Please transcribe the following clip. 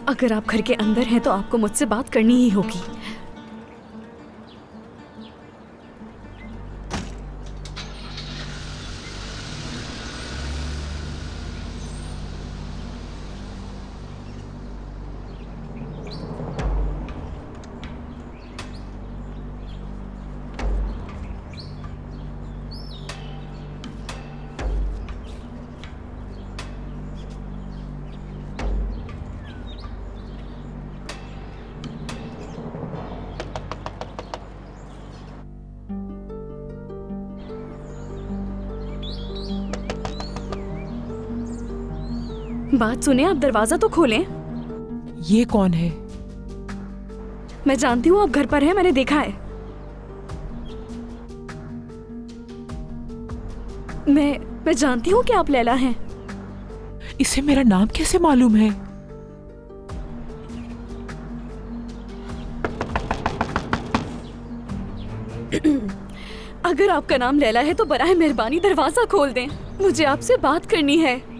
अगर आप घर के अंदर हैं तो आपको मुझसे बात करनी ही होगी। बात सुने, आप दरवाजा तो खोलें। ये कौन है? मैं जानती हूँ आप घर पर हैं, मैंने देखा है। मैं जानती हूँ कि आप लैला हैं। इसे मेरा नाम कैसे मालूम है? अगर आपका नाम लैला है तो बराए मेहरबानी दरवाजा खोल दें, मुझे आपसे बात करनी है।